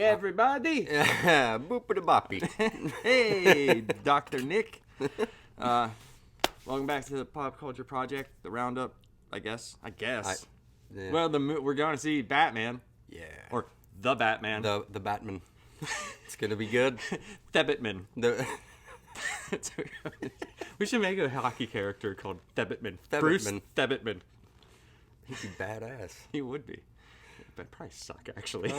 everybody. Boopity-boppy. Hey, Dr. Nick. Welcome back to the Pop Culture Project, the Roundup, I guess. Yeah. Well, we're going to see Batman. Yeah. Or the Batman. The Batman. It's going to be good. Thebitman. We should make a hockey character called Thebitman. Bruce Thebitman. He'd be badass. He would be. That'd probably suck, actually.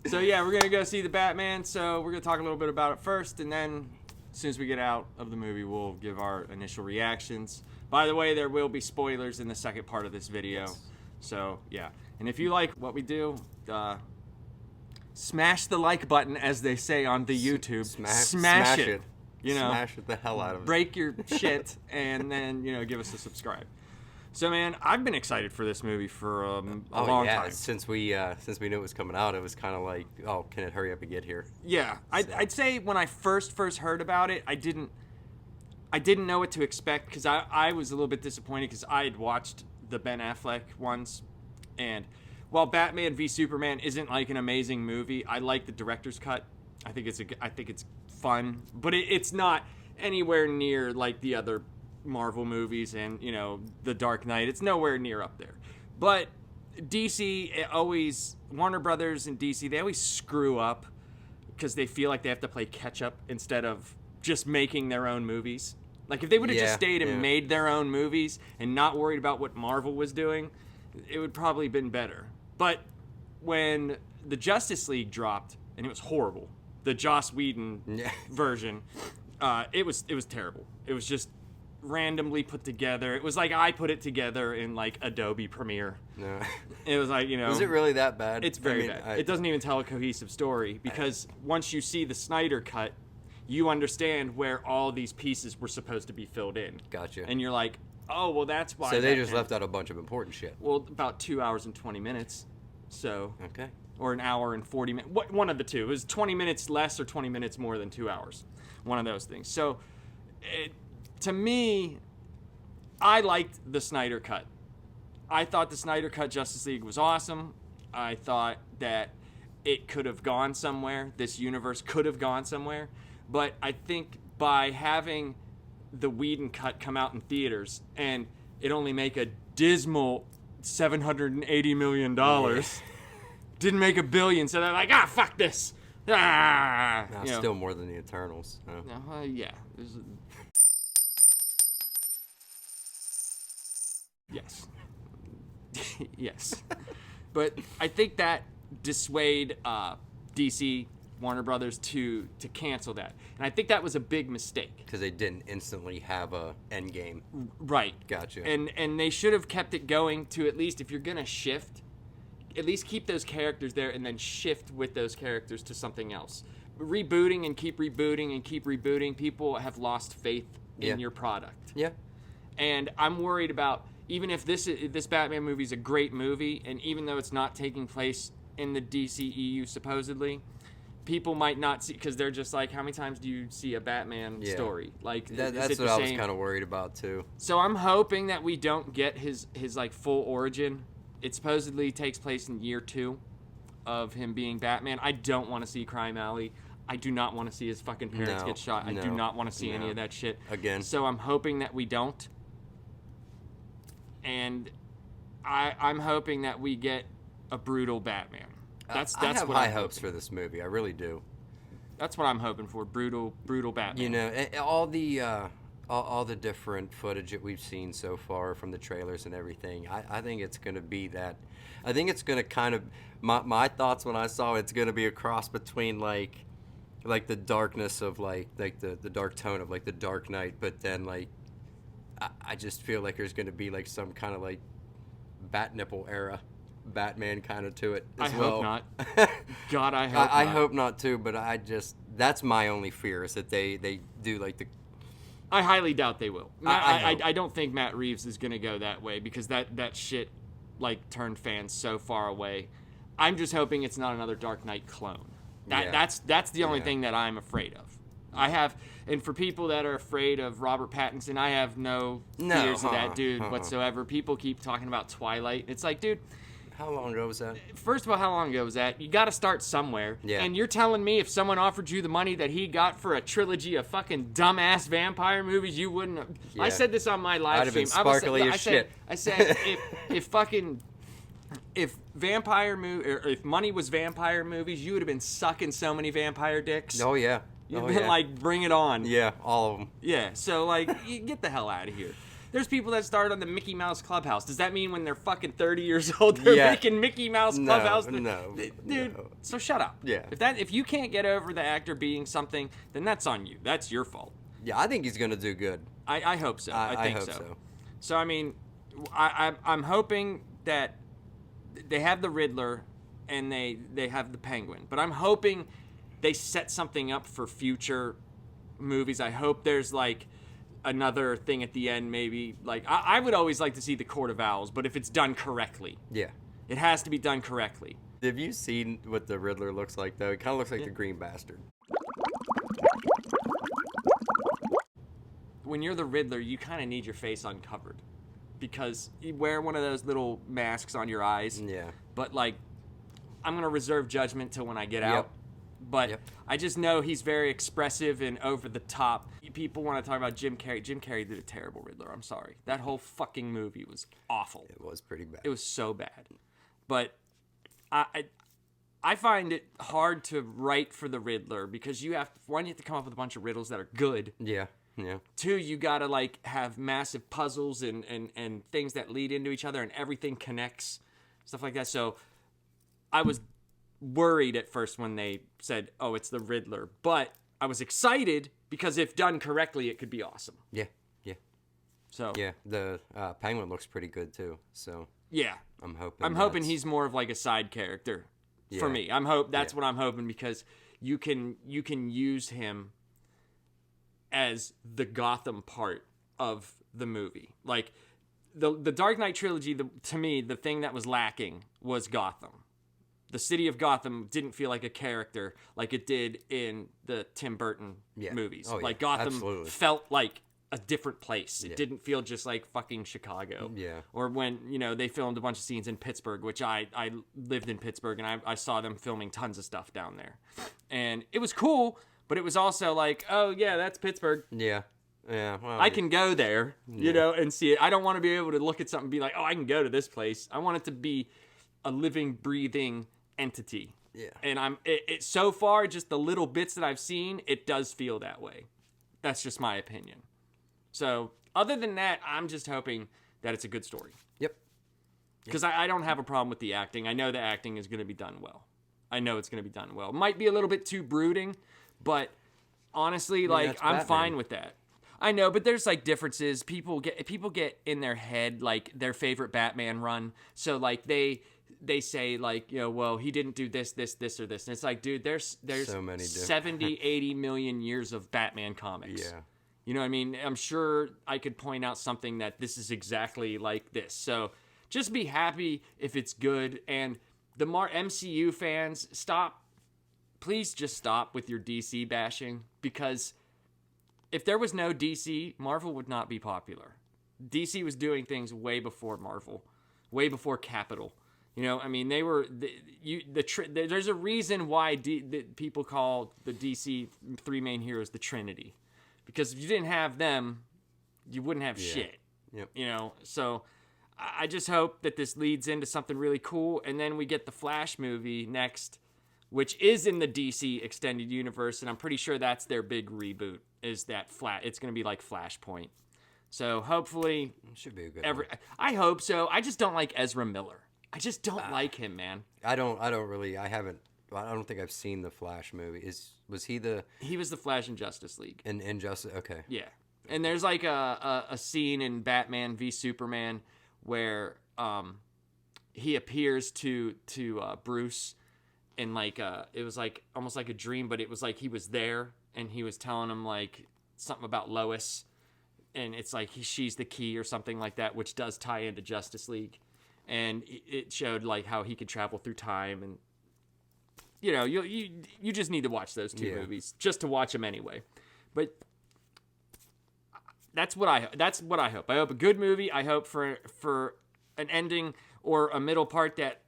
So, yeah, we're going to go see the Batman. So, we're going to talk a little bit about it first. And then, as soon as we get out of the movie, we'll give our initial reactions. By the way, there will be spoilers in the second part of this video. Yes. So, yeah. And if you like what we do, smash the like button, as they say on the YouTube. Smash it. You know, smash the hell out of it. Break your shit, and then, give us a subscribe. So, man, I've been excited for this movie for a long time. Since we knew it was coming out, it was kind of like, oh, can it hurry up and get here? Yeah, I'd say when I first heard about it, I didn't know what to expect, because I was a little bit disappointed because I had watched the Ben Affleck ones, and while Batman v Superman isn't like an amazing movie, I like the director's cut. I think it's fun, but it's not anywhere near like the other Marvel movies and, The Dark Knight. It's nowhere near up there. But DC Warner Brothers and DC, they always screw up because they feel like they have to play catch up instead of just making their own movies. Like, if they would have just stayed and made their own movies and not worried about what Marvel was doing, it would probably have been better. But when the Justice League dropped, and it was horrible, the Joss Whedon version, it was terrible. It was just randomly put together. It was like I put it together in like Adobe Premiere. No. It was like, Was it really that bad? It's very bad. It doesn't even tell a cohesive story, because once you see the Snyder cut, you understand where all these pieces were supposed to be filled in. Gotcha. And you're like, oh, well, that's why. So they just left out a bunch of important shit. Well, about 2 hours and 20 minutes. So. Okay. Or an hour and 40 minutes. One of the two. It was 20 minutes less or 20 minutes more than 2 hours. One of those things. So, to me, I liked the Snyder Cut. I thought the Snyder Cut Justice League was awesome. I thought that it could have gone somewhere. This universe could have gone somewhere. But I think by having the Whedon Cut come out in theaters and it only make a dismal $780 million, didn't make $1 billion, so they're like, fuck this. Still more than the Eternals. So. Yeah. Yes. Yes. But I think that dissuade DC, Warner Brothers, to cancel that. And I think that was a big mistake. Because they didn't instantly have a end game. Right. Gotcha. And they should have kept it going to, at least if you're going to shift, at least keep those characters there and then shift with those characters to something else. Rebooting and keep rebooting, people have lost faith in your product. Yeah. And I'm worried about, even if this Batman movie is a great movie, and even though it's not taking place in the DCEU supposedly, people might not see, because they're just like, how many times do you see a Batman story? Like, that's what I was kind of worried about too. So I'm hoping that we don't get his like full origin. It supposedly takes place in year 2 of him being Batman. I don't want to see Crime Alley. I do not want to see his fucking parents get shot. I do not want to see any of that shit. Again. So I'm hoping that we don't. And I'm hoping that we get a brutal Batman. That's I have what high I'm hopes hoping for this movie. I really do. That's what I'm hoping for. Brutal Batman. All the different footage that we've seen so far from the trailers and everything, I think it's going to be that. I think it's going to kind of, my thoughts when I saw it's going to be a cross between like the darkness of like the dark tone of like the Dark Knight, but then like I just feel like there's going to be like some kind of like bat nipple era Batman kind of to it as well. I hope not. God, I hope not. I hope not too, but that's my only fear, is that they do like the. I highly doubt they will. I don't think Matt Reeves is going to go that way, because that shit like turned fans so far away. I'm just hoping it's not another Dark Knight clone. That's the only thing that I'm afraid of. And for people that are afraid of Robert Pattinson, I have no fears of that dude whatsoever. People keep talking about Twilight. It's like, dude, How long ago was that? First of all, how long ago was that? You got to start somewhere. Yeah. And you're telling me if someone offered you the money that he got for a trilogy of fucking dumbass vampire movies, you wouldn't have... Yeah. I said this on my live I'd have been stream. sparkly as shit. I said if if money was vampire movies, you would have been sucking so many vampire dicks. Oh, yeah. You'd been like, bring it on. Yeah, all of them. Yeah, so like, you get the hell out of here. There's people that start on the Mickey Mouse Clubhouse. Does that mean when they're fucking 30 years old, they're making Mickey Mouse Clubhouse? No, dude. no. So shut up. Yeah. If you can't get over the actor being something, then that's on you. That's your fault. Yeah, I think he's gonna do good. I hope so. I think hope so. So I mean, I'm hoping that they have the Riddler and they have the Penguin, but I'm hoping they set something up for future movies. I hope there's like another thing at the end, maybe. Like I would always like to see the Court of Owls, but if it's done correctly. Yeah. It has to be done correctly. Have you seen what the Riddler looks like, though? It kind of looks like the Green Bastard. When you're the Riddler, you kind of need your face uncovered because you wear one of those little masks on your eyes. Yeah. But like, I'm gonna reserve judgment till when I get out. But I just know he's very expressive and over the top. People want to talk about Jim Carrey. Jim Carrey did a terrible Riddler. I'm sorry. That whole fucking movie was awful. It was pretty bad. It was so bad. But I find it hard to write for the Riddler because you have to come up with a bunch of riddles that are good. Yeah. Yeah. 2, you gotta like have massive puzzles and things that lead into each other and everything connects, stuff like that. So I was worried at first when they said, "Oh, it's the Riddler," but I was excited because if done correctly, it could be awesome. Yeah. Yeah. So yeah, the Penguin looks pretty good too. So yeah, I'm hoping. I'm hoping he's more of like a side character for me. That's what I'm hoping because you can use him as the Gotham part of the movie. Like the Dark Knight trilogy, to me, the thing that was lacking was Gotham. The city of Gotham didn't feel like a character like it did in the Tim Burton movies. Oh, yeah. Like Gotham Absolutely. felt like a different place. It didn't feel just like fucking Chicago. Yeah. Or when, they filmed a bunch of scenes in Pittsburgh, which I lived in Pittsburgh and I saw them filming tons of stuff down there. And it was cool, but it was also like, oh yeah, that's Pittsburgh. Yeah. Yeah. Well, I can go there, and see it. I don't want to be able to look at something and be like, oh, I can go to this place. I want it to be a living, breathing entity. Yeah. And it so far, just the little bits that I've seen, it does feel that way. That's just my opinion. So other than that, I'm just hoping that it's a good story. Yep. Because I don't have a problem with the acting. I know the acting is going to be done well. I know it's going to be done well. Might be a little bit too brooding, but honestly, I'm Batman. fine with that. I know, but there's like differences. People get in their head like their favorite Batman run. So like they say like, well, he didn't do this, or this. And it's like, dude, there's so many 70, 80 million years of Batman comics. Yeah. You know what I mean? I'm sure I could point out something that this is exactly like this. So just be happy if it's good. And the MCU fans, please just stop with your DC bashing, because if there was no DC, Marvel would not be popular. DC was doing things way before Marvel, way before Capital. They were there's a reason why people call the DC 3 main heroes the Trinity, because if you didn't have them, you wouldn't have shit. Yep. So I just hope that this leads into something really cool, and then we get the Flash movie next, which is in the DC extended universe, and I'm pretty sure that's their big reboot. Is that it's going to be like Flashpoint. So hopefully, it should be a good one. I hope so. I just don't like Ezra Miller. I just don't like him, man. I don't think I've seen the Flash movie. Was he the? He was the Flash in Justice League. In Justice, okay. Yeah, and there's like a scene in Batman v Superman where he appears to Bruce, and like it was like almost like a dream, but it was like he was there and he was telling him like something about Lois, and it's like she's the key or something like that, which does tie into Justice League. And it showed like how he could travel through time, and you just need to watch those two movies just to watch them anyway. But that's what I hope. I hope a good movie. I hope for an ending or a middle part that,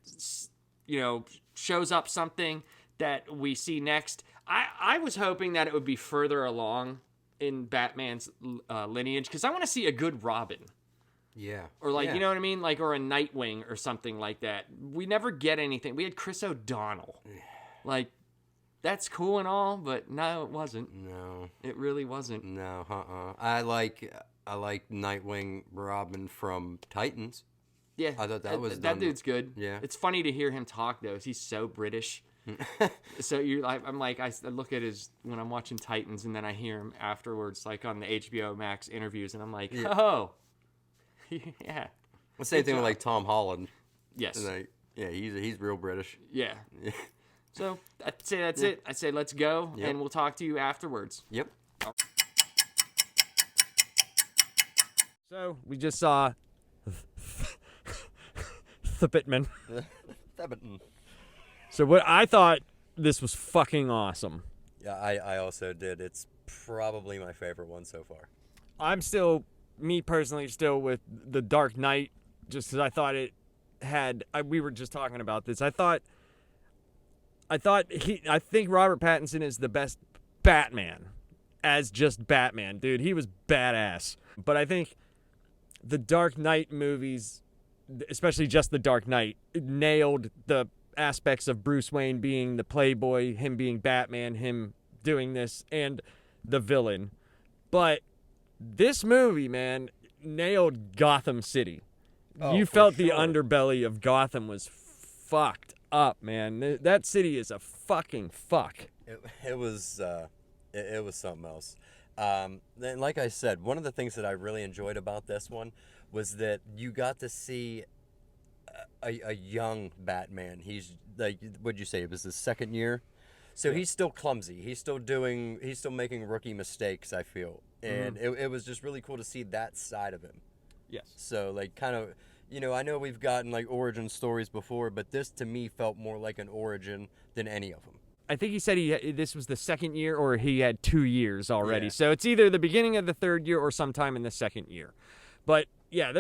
shows up something that we see next. I was hoping that it would be further along in Batman's lineage, because I want to see a good Robin. Yeah. Or yeah. you know what I mean? Like, or a Nightwing or something like that. We never get anything. We had Chris O'Donnell. Like, that's cool and all, but no, it wasn't. No. It really wasn't. No, I like Nightwing Robin from Titans. Yeah. I thought that was that dude's good. Yeah. It's funny to hear him talk, though. He's so British. So I'm like, I look at his, when I'm watching Titans, and then I hear him afterwards, like on the HBO Max interviews, and I'm like, oh. Yeah. The same thing with like Tom Holland. Yes. And he's real British. Yeah. So I'd say that's it. I say let's go, and we'll talk to you afterwards. Yep. So we just saw the Bitman. So what I thought, this was fucking awesome. Yeah, I also did. It's probably my favorite one so far. I'm still, me personally, still with the Dark Knight, just because I thought it had. We were just talking about this. I think Robert Pattinson is the best Batman as just Batman, dude. He was badass. But I think the Dark Knight movies, especially just the Dark Knight, nailed the aspects of Bruce Wayne being the playboy, him being Batman, him doing this, and the villain. But this movie, man, nailed Gotham City. You felt the underbelly of Gotham was fucked up, man. That city is a fucking fuck. It was something else. And like I said, one of the things that I really enjoyed about this one was that you got to see a young Batman. He's like, what'd you say? It was his second year, so he's still clumsy. He's still making rookie mistakes, I feel, and it was just really cool to see that side of him. Yes. So like, kind of, I know we've gotten like origin stories before, but this to me felt more like an origin than any of them. I think he said this was the second year, or he had 2 years already. Yeah. So it's either the beginning of the third year or sometime in the second year. But yeah,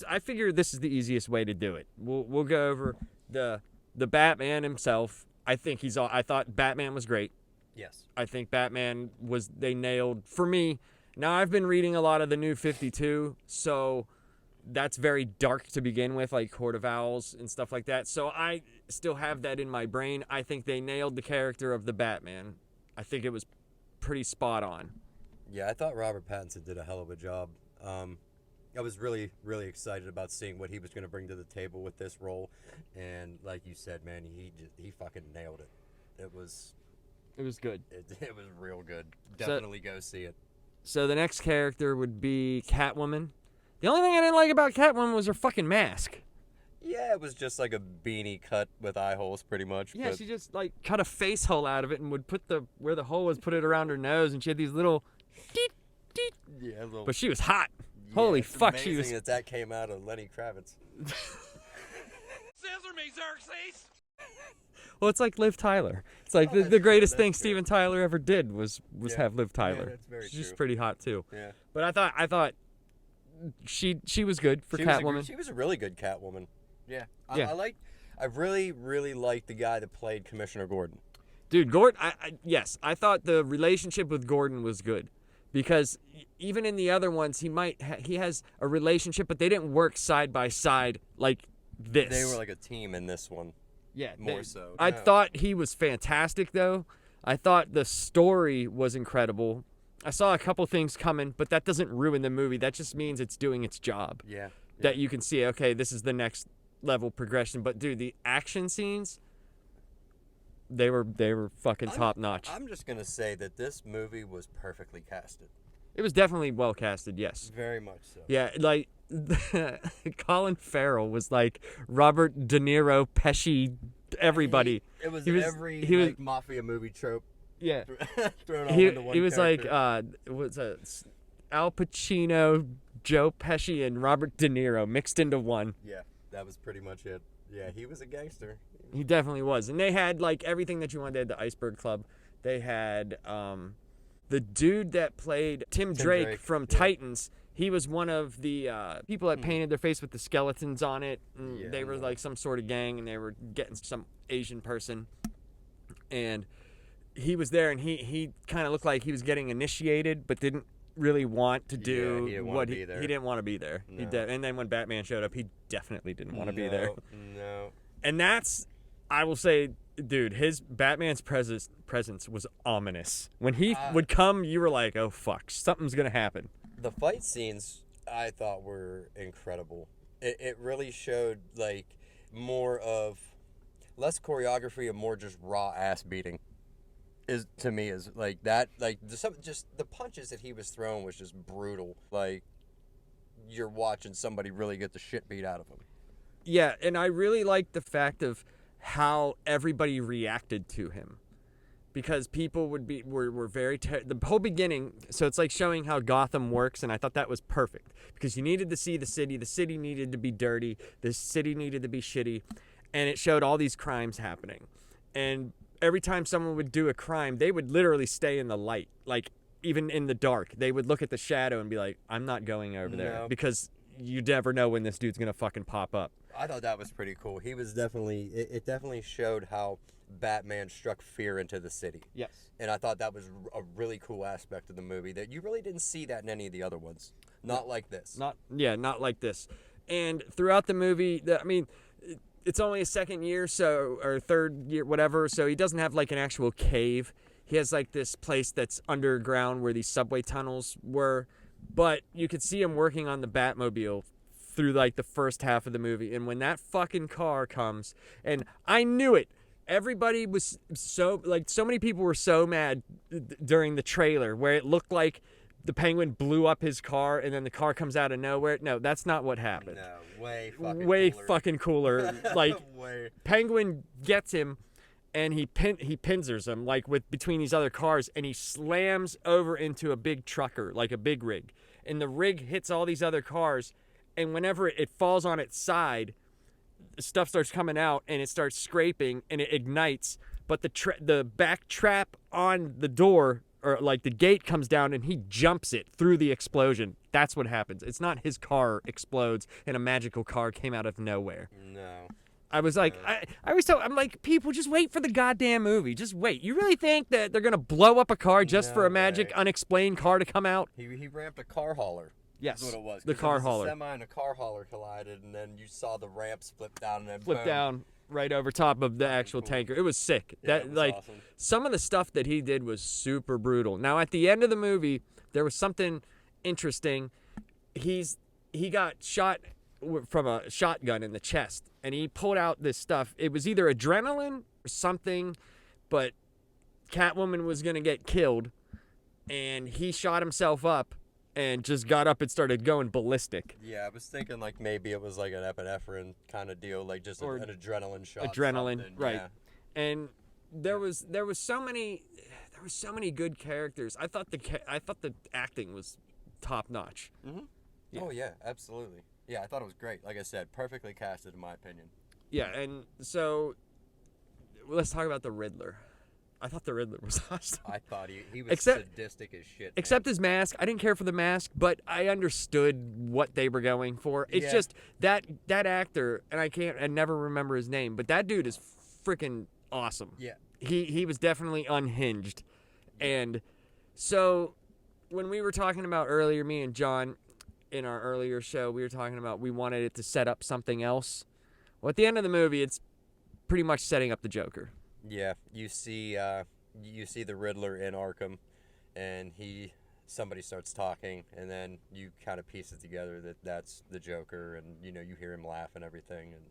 I figure this is the easiest way to do it. We'll go over the Batman himself. I thought Batman was great. Yes. I think Batman they nailed, for me. Now I've been reading a lot of the New 52, so that's very dark to begin with, like Court of Owls and stuff like that. So I still have that in my brain. I think they nailed the character of the Batman. I think it was pretty spot on. Yeah, I thought Robert Pattinson did a hell of a job. I was really, really excited about seeing what he was going to bring to the table with this role. And like you said, man, he fucking nailed it. It was good. It was real good. Definitely go see it. So the next character would be Catwoman. The only thing I didn't like about Catwoman was her fucking mask. Yeah, it was just like a beanie cut with eye holes, pretty much. Yeah, she just like cut a face hole out of it and would put where the hole was, put it around her nose, and she had these little deet, deet. Yeah, little. But she was hot. Yeah, Holy fuck, she was. Amazing that came out of Lenny Kravitz. Scissor me, Xerxes! Well, it's like Liv Tyler. It's like the greatest thing Steven Tyler ever did was have Liv Tyler. Yeah, that's very She's true. pretty hot too. Yeah. But I thought she was good for Catwoman. She was a really good Catwoman. Yeah. Yeah. I really, really liked the guy that played Commissioner Gordon. Dude, Gordon, yes, I thought the relationship with Gordon was good, because even in the other ones, he has a relationship, but they didn't work side by side like this. They were like a team in this one. Yeah, more so. I thought he was fantastic, though. I thought the story was incredible. I saw a couple things coming, but that doesn't ruin the movie. That just means it's doing its job. Yeah. That you can see, okay, this is the next level progression. But dude, the action scenes, they were fucking top notch. I'm just gonna say that this movie was perfectly casted. It was definitely well casted, yes. Very much so. Yeah, like Colin Farrell was like Robert De Niro, Pesci, everybody. It was, he was every mafia movie trope. Yeah. thrown all into one he was character. like Al Pacino, Joe Pesci, and Robert De Niro mixed into one. Yeah, that was pretty much it. Yeah, he was a gangster. He definitely was. And they had like everything that you wanted. They had the Iceberg Club. They had the dude that played Tim Drake from Titans, he was one of the people that painted their face with the skeletons on it. And they were like some sort of gang, and they were getting some Asian person. And he was there, and he kind of looked like he was getting initiated, but didn't really want to do he didn't what he didn't want to be there. No. And then when Batman showed up, he definitely didn't want to be there. No. And that's, I will say, dude, his Batman's presence was ominous. When he would come, you were like, oh fuck, something's gonna happen. The fight scenes I thought were incredible. It really showed like more of less choreography and more just raw ass beating. Is to me is like that, like just the punches that he was throwing was just brutal. Like you're watching somebody really get the shit beat out of him. Yeah, and I really liked the fact of how everybody reacted to him, because people were very the whole beginning. So it's like showing how Gotham works, and I thought that was perfect, because you needed to see the city needed to be dirty, the city needed to be shitty, and it showed all these crimes happening. And every time someone would do a crime, they would literally stay in the light, like even in the dark. They would look at the shadow and be like, I'm not going over there, because you never know when this dude's gonna fucking pop up. I thought that was pretty cool. He was definitely, it definitely showed how Batman struck fear into the city. Yes. And I thought that was a really cool aspect of the movie that you really didn't see that in any of the other ones. Not like this. Not like this. And throughout the movie, it's only his second year, or third year, whatever, so he doesn't have like an actual cave. He has like this place that's underground where these subway tunnels were, but you could see him working on the Batmobile through like the first half of the movie. And when that fucking car comes, and I knew it, everybody was so many people were so mad during the trailer where it looked like the Penguin blew up his car and then the car comes out of nowhere. No, that's not what happened. No, way fucking cooler. Like Penguin gets him and he pinzers him like between these other cars, and he slams over into a big trucker, like a big rig. And the rig hits all these other cars, and whenever it falls on its side, stuff starts coming out and it starts scraping and it ignites, but the back trap on the door, or like the gate, comes down and he jumps it through the explosion. That's what happens. It's not his car explodes and a magical car came out of nowhere. No. I was like, I'm like, people, just wait for the goddamn movie. Just wait. You really think that they're gonna blow up a car just for a magic unexplained car to come out? He ramped a car hauler. Yes, that's what it was. The car hauler. A semi and a car hauler collided, and then you saw the ramps flip down and then flip down right over top of the actual tanker. It was sick. Yeah, it was awesome. Some of the stuff that he did was super brutal. Now at the end of the movie, there was something interesting. He got shot from a shotgun in the chest, and he pulled out this stuff. It was either adrenaline or something, but Catwoman was gonna get killed, and he shot himself up and just got up and started going ballistic. Yeah, I was thinking like maybe it was like an epinephrine kind of deal, like just an adrenaline shot. Adrenaline, right? Yeah. And there was so many good characters. I thought the acting was top notch. Mm-hmm. Yeah. Oh yeah, absolutely. Yeah, I thought it was great. Like I said, perfectly casted in my opinion. Yeah, and so let's talk about the Riddler. I thought the Riddler was awesome. I thought he was sadistic as shit. Except his mask. I didn't care for the mask, but I understood what they were going for. It's just that actor, and I never remember his name, but that dude is freaking awesome. Yeah. He was definitely unhinged. And so when we were talking about earlier, me and John, in our earlier show, we were talking about we wanted it to set up something else. Well, at the end of the movie, it's pretty much setting up the Joker. Yeah, you see the Riddler in Arkham, and somebody starts talking, and then you kind of piece it together that that's the Joker, and you hear him laugh and everything, and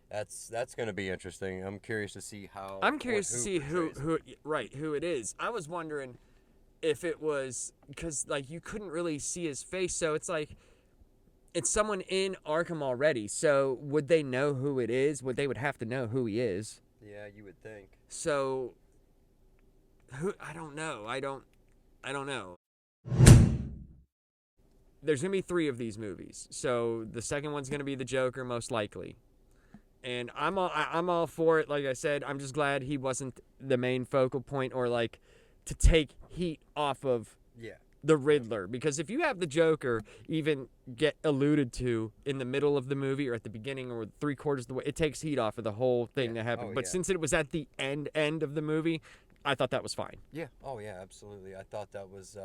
that's going to be interesting. I'm curious to see how. I'm curious to see who it is. I was wondering if it was, because like you couldn't really see his face, so it's like it's someone in Arkham already. So would they know who it is? They would have to know who he is. Yeah, you would think. So, I don't know. I don't know. There's going to be 3 of these movies. So, the second one's going to be the Joker, most likely. And I'm all for it. Like I said, I'm just glad he wasn't the main focal point, or like to take heat off of Yeah. the Riddler, because if you have the Joker even get alluded to in the middle of the movie or at the beginning or 3/4 of the way, it takes heat off of the whole thing to happen. But since it was at the end of the movie, I thought that was fine. Yeah. Oh yeah, absolutely. I thought it was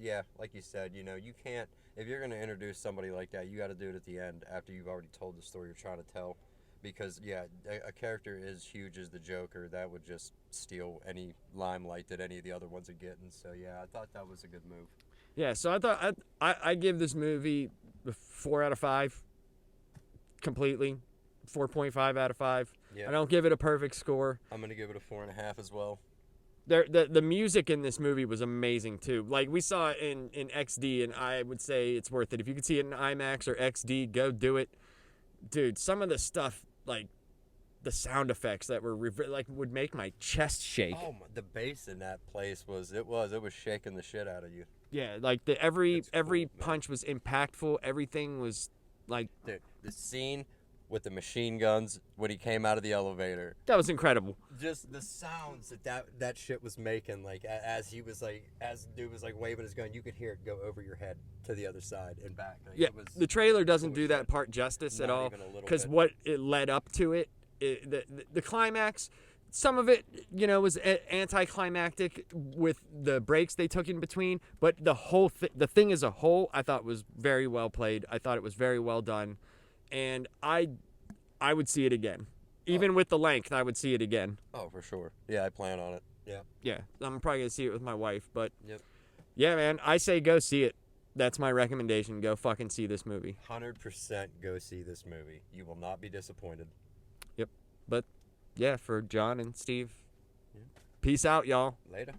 yeah, like you said, you know, you can't, if you're going to introduce somebody like that, you got to do it at the end after you've already told the story you're trying to tell. Because yeah, a character as huge as the Joker, that would just steal any limelight that any of the other ones are getting. So yeah, I thought that was a good move. Yeah, so I thought I give this movie a 4 out of 5 completely. 4.5 out of 5. Yeah. I don't give it a perfect score. I'm gonna give it a 4.5 as well. The music in this movie was amazing too. Like we saw it in XD, and I would say it's worth it. If you could see it in IMAX or XD, go do it, dude. Some of the stuff, like the sound effects that were would make my chest shake. Oh, the bass in that place was shaking the shit out of you. Yeah, like every cool, punch was impactful. Everything was like Dude, the scene with the machine guns when he came out of the elevator. that was incredible. Just the sounds that shit was making, like as the dude was like waving his gun, you could hear it go over your head to the other side and back. Like, Yeah, the trailer doesn't do that part justice at Not all, even a little because bit. what it led up to the climax, some of it, you know, was anticlimactic with the breaks they took in between, but the whole the thing as a whole, I thought was very well played. I thought it was very well done, and I would see it again. Even with the length, I would see it again. Oh, for sure. Yeah, I plan on it. Yeah. Yeah, I'm probably gonna see it with my wife, but Yep. yeah, man, I say go see it. That's my recommendation. Go fucking see this movie. 100% go see this movie. You will not be disappointed. Yep. But yeah, for Jon and Steve, peace out, y'all. Later.